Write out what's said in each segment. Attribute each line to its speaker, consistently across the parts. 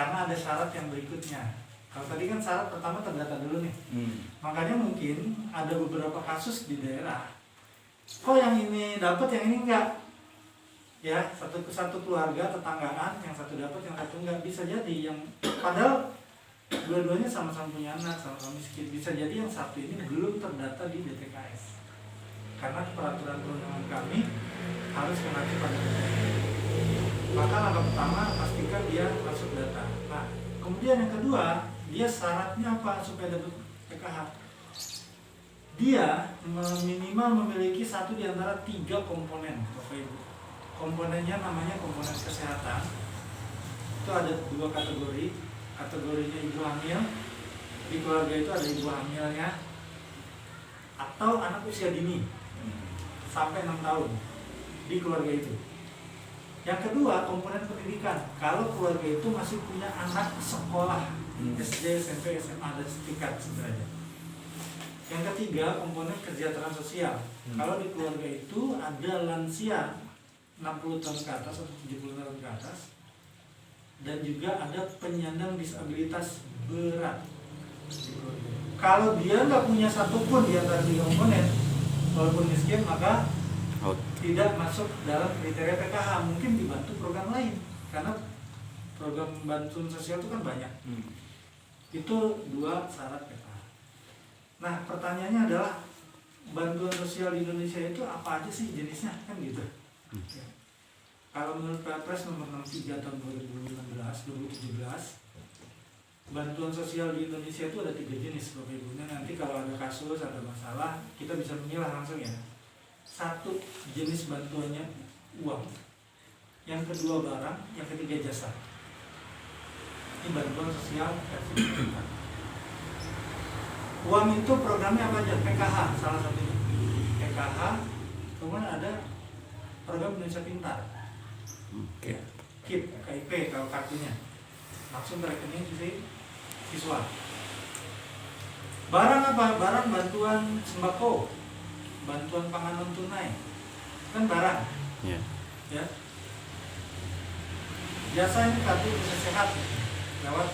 Speaker 1: karena ada syarat yang berikutnya. Kalau tadi kan syarat pertama terdata dulu nih. Makanya mungkin ada beberapa kasus di daerah, kok yang ini dapat yang ini enggak, ya satu keluarga tetanggaan yang satu dapat yang satu enggak, bisa jadi yang padahal dua-duanya sama-sama punya anak, sama-sama miskin, bisa jadi yang satu ini belum terdata di DTKS karena peraturan perundangan kami harus mengacu pada DTKS. Maka langkah pertama pastikan dia masuk data. Nah kemudian yang kedua, dia syaratnya apa supaya dapat PKH? Dia minimal memiliki satu di antara 3 komponen, Bapak Ibu. Komponennya namanya komponen kesehatan. Itu ada 2 kategori. Kategorinya ibu hamil. Di keluarga itu ada ibu hamilnya atau anak usia dini sampai 6 tahun di keluarga itu. Yang kedua, komponen pendidikan. Kalau keluarga itu masih punya anak sekolah SD, SMP, SMA dan setingkat sederajat. Yang ketiga, komponen kesejahteraan sosial. Kalau di keluarga itu ada lansia 60 tahun ke atas atau 70 tahun ke atas, dan juga ada penyandang disabilitas berat. Kalau dia nggak punya satupun di antara 3 komponen, walaupun miskin, maka tidak masuk dalam kriteria PKH. Mungkin dibantu program lain, karena program bantuan sosial itu kan banyak. Itu 2 syarat PKH. Nah pertanyaannya adalah, bantuan sosial di Indonesia itu apa aja sih jenisnya, kan gitu. Ya. Kalau menurut Perpres nomor 63 tahun 2017, bantuan sosial di Indonesia itu ada 3 jenis, Bapak Ibu. Nanti kalau ada kasus, ada masalah, kita bisa memilah langsung ya. 1 jenis bantuannya uang, yang kedua barang, yang ketiga jasa. Ini bantuan sosial versi pemerintah. Uang itu programnya apa aja? PKH salah satunya. PKH, kemudian ada program Indonesia Pintar. Ya, KIP, KIP kalau kartunya langsung ke rekening si siswa. Barang apa? Barang bantuan sembako, bantuan pangan non tunai, kan barang. Ya. Jasa ini kartu bisa sehat lewat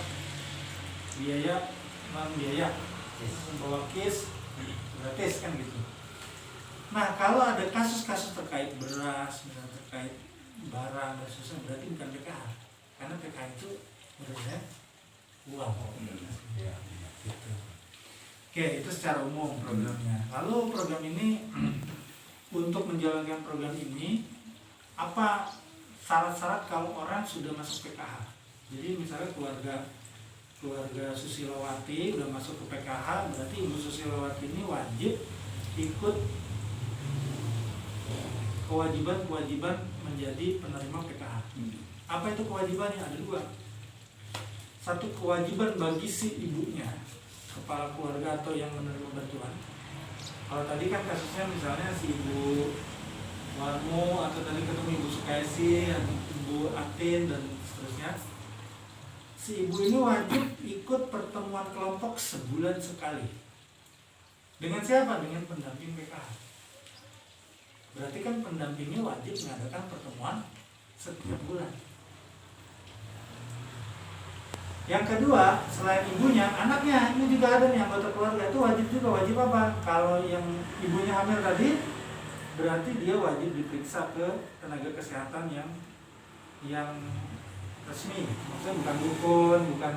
Speaker 1: biaya non biaya, membawa kis gratis kan gitu. Nah kalau ada kasus-kasus terkait beras, misalnya terkait barang dan sebagainya, berarti bukan PKH, karena PKH itu menurutnya uang. Gitu. Oke, itu secara umum programnya. Lalu program ini untuk menjalankan program ini, apa syarat-syarat kalau orang sudah masuk PKH? Jadi misalnya keluarga Susilowati udah masuk ke PKH, berarti Ibu Susilowati ini wajib ikut kewajiban menjadi penerima PKH. Apa itu kewajibannya? Ada 2. 1 kewajiban bagi si ibunya, kepala keluarga atau yang menerima bantuan. Kalau tadi kan kasusnya misalnya si Ibu Warmo, atau tadi ketemu Ibu Sukaisi, Ibu Atin dan seterusnya. Si ibu ini wajib ikut pertemuan kelompok sebulan sekali. Dengan siapa? Dengan pendamping PKH. Berarti kan pendampingnya wajib mengadakan pertemuan setiap bulan. Yang kedua, selain ibunya, anaknya ini juga ada nih anggota keluarga, itu wajib juga. Wajib apa? Kalau yang ibunya hamil tadi, berarti dia wajib diperiksa ke tenaga kesehatan yang resmi. Maksudnya bukan dukun, bukan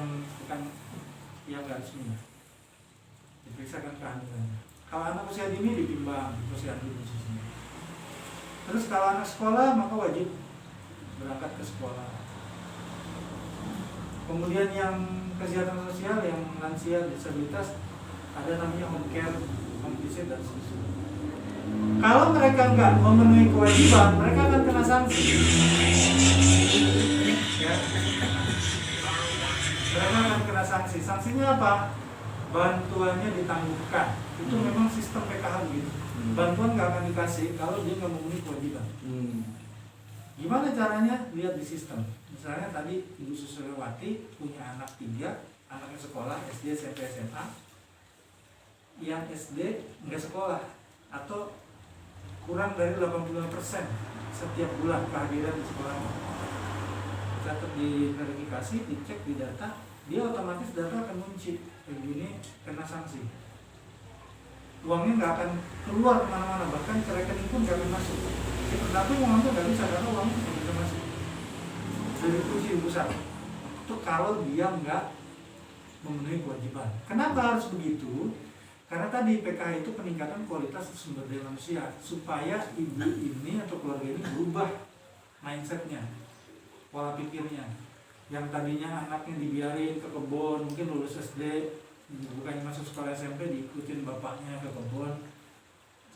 Speaker 1: yang nggak resmi. Diperiksakan kehamilannya. Kalau anak usia dini ditimbang posyandu khususnya. Terus kalau anak sekolah maka wajib berangkat ke sekolah. Kemudian yang kesehatan sosial, yang lansia, disabilitas, ada namanya home care, home visit dan sebagainya. Kalau mereka nggak memenuhi kewajiban, mereka akan kena sanksi. Ya. Mereka akan kena sanksi. Sanksinya apa? Bantuannya ditangguhkan. Itu memang sistem PKH gitu. Bantuan nggak akan dikasih kalau dia nggak memenuhi kewajiban. Gimana caranya? Lihat di sistem. Misalnya tadi Ibu Susilowati punya anak 3, anaknya sekolah SD, SMP, SMA. Yang SD nggak sekolah atau kurang dari 85% setiap bulan kehadiran di sekolah. catat di verifikasi, dicek di data, dia otomatis data akan muncul kayak gini, kena sanksi. Uangnya nggak akan keluar kemana-mana, bahkan ke rekening pun nggak akan masuk. Si terdakwa uangnya nggak bisa karena uangnya nggak bisa masuk. Dari kunci besar itu kalau dia nggak memenuhi kewajiban. Kenapa harus begitu? Karena tadi PKH itu peningkatan kualitas sumber daya manusia supaya ibu ini atau keluarga ini berubah mindsetnya, pola pikirnya. Yang tadinya anaknya dibiarin ke kebun, mungkin lulus SD, bukannya masuk sekolah SMP diikutin bapaknya ke kebun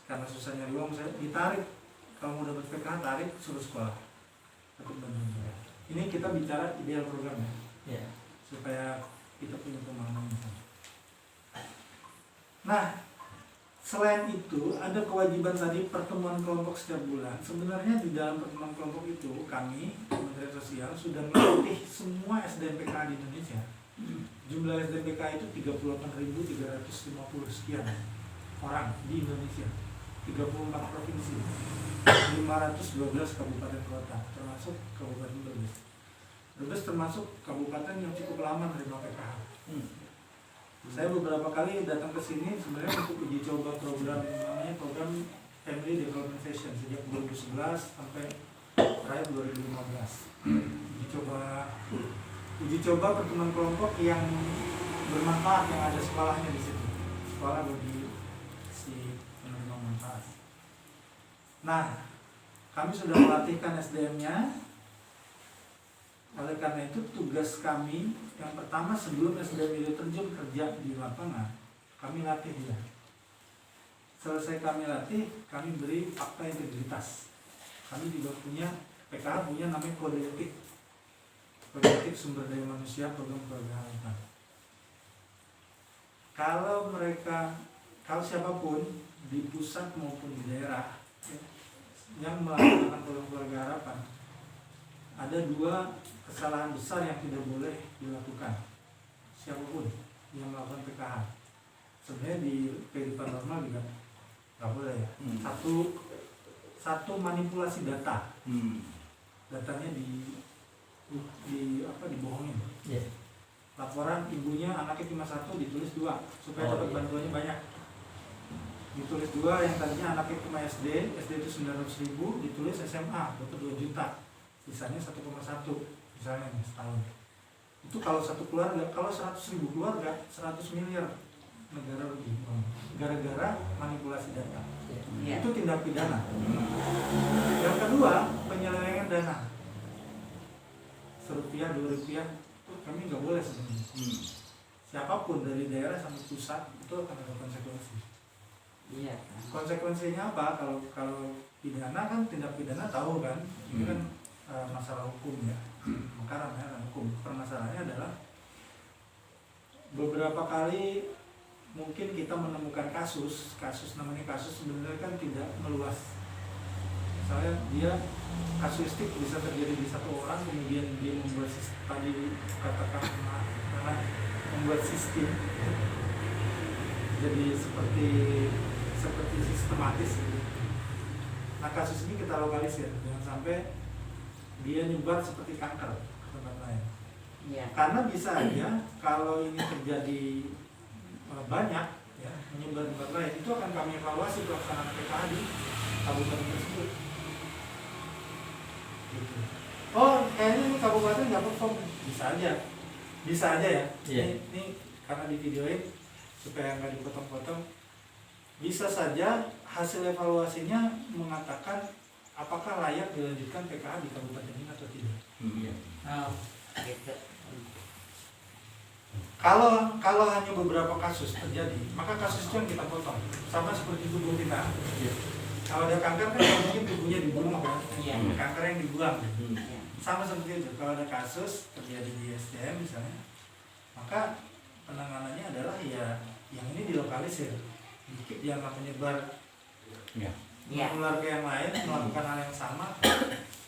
Speaker 1: karena susah nyari uang, saya ditarik. Kalau mau dapat PKH tarik suruh sekolah. Ini kita bicara ideal program ya, supaya kita punya pemahaman. Nah, selain itu ada kewajiban tadi pertemuan kelompok setiap bulan. Sebenarnya di dalam pertemuan kelompok itu kami Kementerian Sosial sudah melatih semua SDM PKH di Indonesia. Jumlah SDM PKH itu 38.350 sekian orang di Indonesia, 34 provinsi, 512 kabupaten kota, termasuk Kabupaten Brebes. Brebes termasuk kabupaten yang cukup lama menerima PKH. Saya beberapa kali datang ke sini sebenarnya untuk uji coba program, namanya program Family Development Session sejak 2011 sampai terakhir 2015. Uji coba pertemuan kelompok yang bermanfaat, yang ada sekolahnya di situ, sekolah bagi si penerima manfaat. Nah, kami sudah melatihkan SDM-nya. Oleh karena itu tugas kami yang pertama sebelum SDM itu terjun kerja di lapangan, kami latih dia. Selesai kami latih, kami beri fakta integritas. Kami juga punya, PKH punya namanya kode etik. Kode etik sumber daya manusia program keluarga harapan. Kalau siapapun di pusat maupun di daerah yang melaksanakan program keluarga harapan, ada dua kesalahan besar yang tidak boleh dilakukan siapapun yang melakukan PKH. Sebenarnya di kehidupan normal juga nggak boleh ya. Satu manipulasi data. Datanya dibohongin. Laporan ibunya anaknya cuma 1 ditulis 2 supaya dapat bantuannya banyak. Ditulis 2 yang tadinya anaknya cuma SD itu 900.000, ditulis SMA dapat 2 juta. Sisanya 1,1 misalnya nih setahun. Itu kalau satu keluarga, kalau 100.000 keluarga 100 miliar negara rugi gara-gara manipulasi data. Itu tindak pidana. Yang kedua, penyelewengan dana. Rp1, Rp2 itu kami nggak boleh sebenarnya. Siapapun dari daerah sampai pusat itu akan ada konsekuensi. Konsekuensinya apa? Kalau pidana kan tindak pidana tahu kan, ini kan masalah hukum ya, maka namanya hukum. Permasalahannya adalah beberapa kali mungkin kita menemukan kasus namanya kasus sebenarnya kan tidak meluas. Misalnya dia kasuistik bisa terjadi di satu orang, kemudian dia membuat tadi katakan karena membuat sistem jadi seperti sistematis gitu. Nah kasus ini kita lokalisir jangan sampai dia nyebar seperti kanker ke tempat lain. Karena bisa aja kalau ini terjadi banyak ya, menyebar di tempat lain, itu akan kami evaluasi pelaksanaan PKH di kabupaten tersebut. Gitu. Oh, kayaknya ini kabupaten nggak perform, bisa aja ya. Ini karena di videoin supaya nggak dipotong-potong. Bisa saja hasil evaluasinya mengatakan apakah layak dilanjutkan PKH di kabupaten ini atau tidak. Gitu. Kalau hanya beberapa kasus terjadi, maka kasus itu yang kita potong. Sama seperti tubuh kita. Kalau ada kanker kan mungkin tubuhnya dibunuh kan, kanker yang dibuang. Sama seperti itu. Kalau ada kasus terjadi di SDM misalnya, maka penanganannya adalah ya yang ini dilokalisir, dikit dia nggak menyebar, menular ke yang lain, melakukan hal yang sama,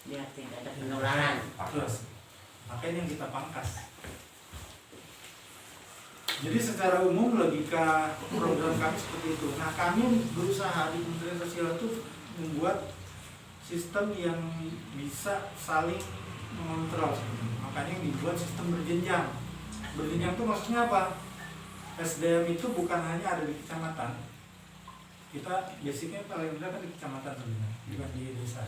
Speaker 2: ya tidak ada penularan.
Speaker 1: Terus, makanya yang kita pangkas. Jadi secara umum logika program kami seperti itu. Nah kami berusaha di Kementerian Sosial itu membuat sistem yang bisa saling mengontrol sebenarnya. Makanya yang dibuat sistem berjenjang. Berjenjang itu maksudnya apa? SDM itu bukan hanya ada di kecamatan. Kita basicnya paling rendah kan di kecamatan sebenarnya, bukan di desa.